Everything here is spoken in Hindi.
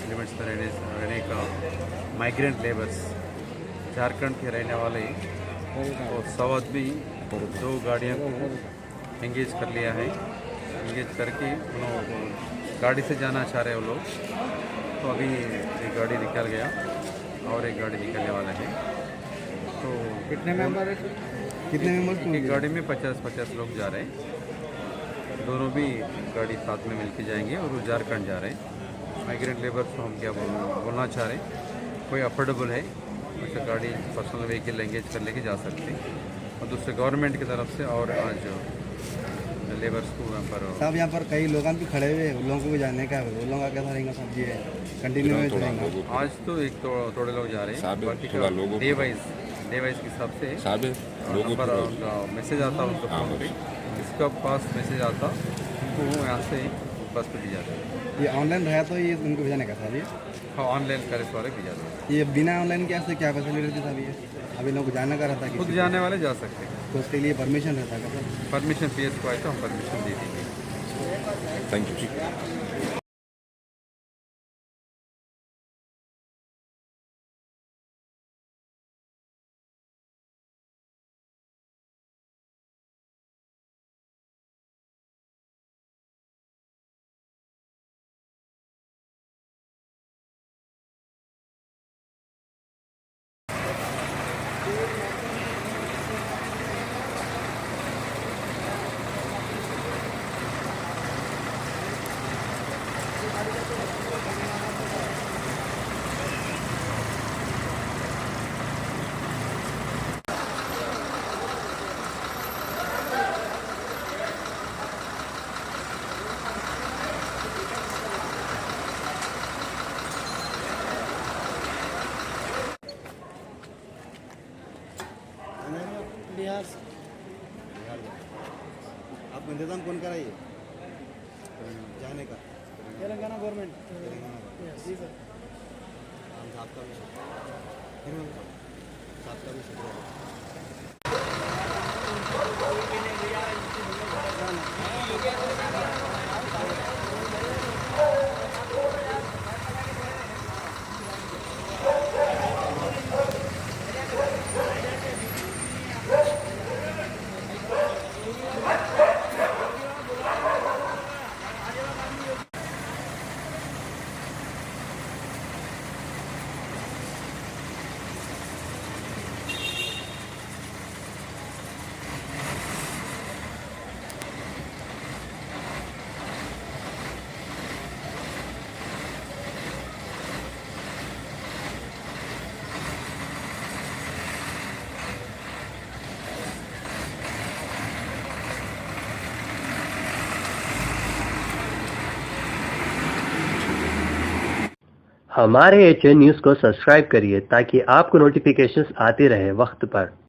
लिमिट्स में रहने का माइग्रेंट लेबर्स झारखंड के रहने वाले और 100 आदमी 2 गाड़ियों को एंगेज कर लिया है। एंगेज करके उन्होंने गाड़ी से जाना चाह रहे हैं वो लोग। तो अभी एक गाड़ी निकल गया और एक गाड़ी निकलने वाला है। तो कितने मेंबर है? कितने मेंबर? एक गाड़ी में 50-50 लोग जा रहे हैं। दोनों भी गाड़ी साथ में मिलके जाएंगे और वो झारखंड जा रहे हैं। माइग्रेंट लेबर्स को हम क्या बोलना चाह रहे हैं, कोई अफोर्डेबल है वैसे गाड़ी पर्सनल व्हीकल एंगेज कर लेके जा सकते हैं। और दूसरे गवर्नमेंट की तरफ से और आज लेबर्स को यहाँ पर साहब यहाँ पर कई लोग भी खड़े हुए उन लोगों को भी जाने का है, उन लोगों का कैसा रहेगा साहब? ये कंटिन्यू में रहेगा। आज तो एक थोड़े लोग जा रहे हैं, बाकी का डे वाइज के हिसाब से नंबर उनका मैसेज आता है उनका फ़ोन पे, इसका पास मैसेज आता उनको यहाँ से बस पे भेजा जाता है। ये ऑनलाइन रहा तो ये उनको भेजाने का साहब? ये हाँ, ऑनलाइन करे वाले भेजा जाता है। ये बिना ऑनलाइन के से क्या फैसिलिटी रहती साहब? ये अभी लोग जाना का रहता है, खुद जाने वाले जा सकते हैं, तो उसके लिए परमिशन रहता है सर? परमिशन PS को आए तो हम परमिशन दे देंगे। Thank you. बिहार से आपको इंतजाम कौन कराइए जाने का? तेलंगाना गवर्नमेंट। जी सर। साहब का भी हमारे HN न्यूज़ को सब्सक्राइब करिए ताकि आपको नोटिफिकेशंस आते रहे वक्त पर।